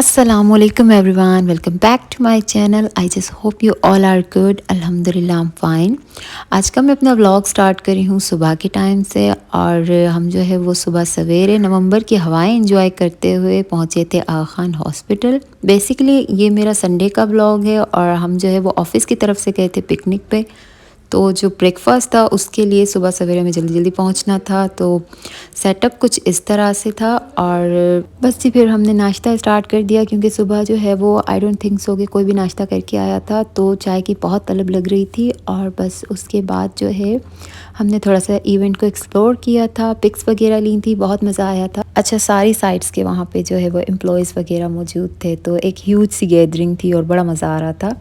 Assalamualaikum everyone, welcome back to my channel. I just hope you all are good. अल्हम्दुलिल्लाह I'm fine. आज का मैं अपना vlog start करी हूँ सुबह के टाइम से और हम जो है वो सुबह सवेरे नवंबर की हवाएं एंजॉय करते हुए पहुँचे थे आगा खान हॉस्पिटल। बेसिकली ये मेरा संडे का व्लॉग है और हम जो है वो ऑफ़िस की तरफ से गए थे पिकनिक पे। तो जो ब्रेकफास्ट था उसके लिए सुबह सवेरे हमें जल्दी जल्दी पहुंचना था, तो सेटअप कुछ इस तरह से था। और बस जी फिर हमने नाश्ता स्टार्ट कर दिया क्योंकि सुबह जो है वो आई डोंट थिंक सो कि कोई भी नाश्ता करके आया था, तो चाय की बहुत तलब लग रही थी। और बस उसके बाद जो है हमने थोड़ा सा इवेंट को एक्सप्लोर किया था, पिक्स वगैरह ली थी, बहुत मज़ा आया था। अच्छा, सारी साइट्स के वहाँ पे जो है वो एम्प्लॉयज़ वगैरह मौजूद थे, तो एक ह्यूज सी गैदरिंग थी और बड़ा मज़ा आ रहा था।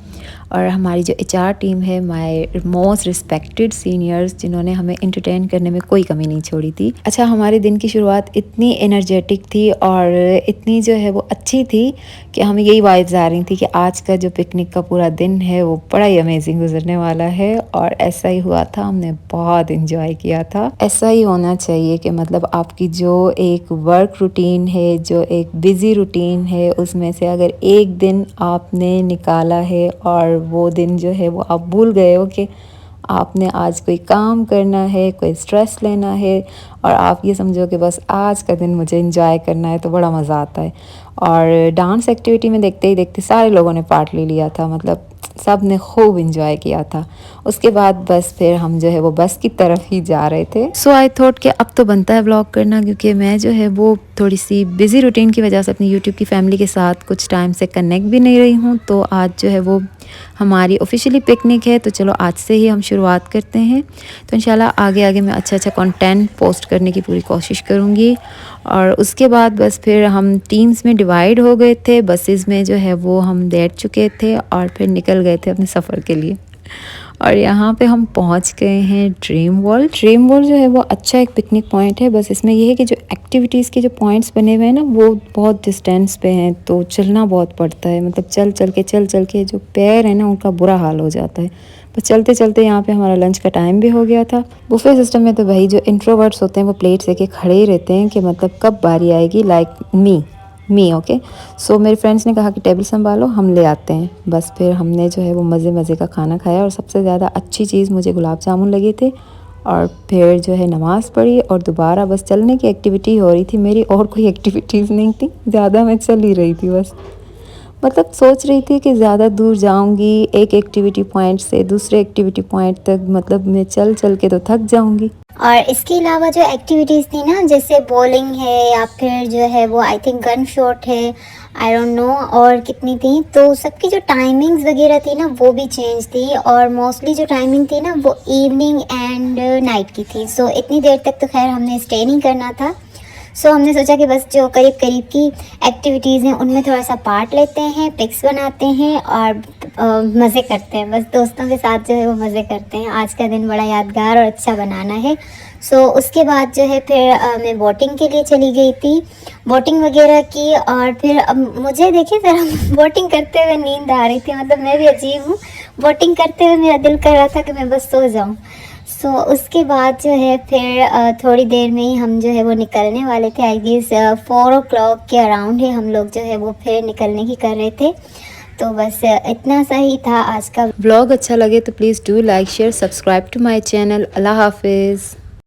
और हमारी जो एचआर टीम है, माय मोस्ट रिस्पेक्टेड सीनियर्स, जिन्होंने हमें एंटरटेन करने में कोई कमी नहीं छोड़ी थी। अच्छा, हमारे दिन की शुरुआत इतनी एनर्जेटिक थी और इतनी जो है वो अच्छी थी कि हमें यही वाइब्स आ रही थी कि आज का जो पिकनिक का पूरा दिन है वो बड़ा ही अमेजिंग गुजरने वाला है। और ऐसा ही हुआ था, हमने बहुत इंजॉय किया था। ऐसा ही होना चाहिए कि मतलब आपकी जो एक वर्क रूटीन है, जो एक बिज़ी रूटीन है, उसमें से अगर एक दिन आपने निकाला है और वो दिन जो है वो आप भूल गए हो कि आपने आज कोई काम करना है, कोई स्ट्रेस लेना है, और आप ये समझो कि बस आज का दिन मुझे एंजॉय करना है, तो बड़ा मज़ा आता है। और डांस एक्टिविटी में देखते ही देखते सारे लोगों ने पार्ट ले लिया था, मतलब सब ने खूब इंजॉय किया था। उसके बाद बस फिर हम जो है वो बस की तरफ ही जा रहे थे। सो आई थॉट कि अब तो बनता है व्लॉग करना, क्योंकि मैं जो है वो थोड़ी सी बिज़ी रूटीन की वजह से अपनी यूट्यूब की फैमिली के साथ कुछ टाइम से कनेक्ट भी नहीं रही हूँ। तो आज जो है वो हमारी ऑफिशियली पिकनिक है, तो चलो आज से ही हम शुरुआत करते हैं। तो इंशाल्लाह आगे आगे मैं अच्छा अच्छा कंटेंट पोस्ट करने की पूरी कोशिश करूँगी। और उसके बाद बस फिर हम टीम्स में डिवाइड हो गए थे, बसेस में जो है वो हम बैठ चुके थे और फिर निकल गए थे अपने सफ़र के लिए। और यहाँ पे हम पहुँच गए हैं ड्रीम वर्ल्ड। ड्रीम वर्ल्ड जो है वो अच्छा एक पिकनिक पॉइंट है, बस इसमें ये है कि जो एक्टिविटीज़ के जो पॉइंट्स बने हुए हैं ना, वो बहुत डिस्टेंस पे हैं, तो चलना बहुत पड़ता है। मतलब चल चल के जो पैर है ना उनका बुरा हाल हो जाता है। बस चलते चलते यहाँ पे हमारा लंच का टाइम भी हो गया था। बुफे सिस्टम में तो भाई जो इंट्रोवर्ट्स होते हैं वो प्लेट्स लेके खड़े ही रहते हैं कि मतलब कब बारी आएगी, लाइक मी ओके। सो मेरे फ्रेंड्स ने कहा कि टेबल संभालो, हम ले आते हैं। बस फिर हमने जो है वो मज़े का खाना खाया और सबसे ज़्यादा अच्छी चीज़ मुझे गुलाब जामुन लगे थे। और फिर जो है नमाज़ पढ़ी और दोबारा बस चलने की एक्टिविटी हो रही थी मेरी, और कोई एक्टिविटीज़ नहीं थी ज़्यादा, मैं चल ही रही थी बस। मतलब सोच रही थी कि ज़्यादा दूर जाऊंगी, एक एक्टिविटी पॉइंट से दूसरे एक्टिविटी पॉइंट तक, मतलब मैं चल चल के तो थक जाऊंगी। और इसके अलावा जो एक्टिविटीज़ थी ना, जैसे बॉलिंग है या फिर जो है वो आई थिंक गन शॉट है, आई डोंट नो और कितनी थी, तो सबकी जो टाइमिंग्स वगैरह थी ना वो भी चेंज थी। और मोस्टली जो टाइमिंग थी ना वो इवनिंग एंड नाइट की थी। सो इतनी देर तक तो खैर हमने स्टे नहीं करना था। सो हमने सोचा कि बस जो करीब करीब की एक्टिविटीज़ हैं उनमें थोड़ा सा पार्ट लेते हैं, पिक्स बनाते हैं और मज़े करते हैं। बस दोस्तों के साथ जो है वो मज़े करते हैं। आज का दिन बड़ा यादगार और अच्छा बनाना है। सो उसके बाद जो है फिर मैं बोटिंग के लिए चली गई थी, बोटिंग वगैरह की। और फिर मुझे देखिए ज़रा बोटिंग करते हुए नींद आ रही थी, मतलब मैं भी अजीब हूँ। बोटिंग करते हुए मेरा दिल कर रहा था कि मैं बस सो जाऊँ। सो उसके बाद जो है फिर थोड़ी देर में ही हम जो है वो निकलने वाले थे। आई गेस 4 o'clock के अराउंड ही हम लोग जो है वो फिर निकलने की कर रहे थे। तो बस इतना सा ही था आज का व्लॉग। अच्छा लगे तो please do like share subscribe to my channel. अल्लाह हाफिज़।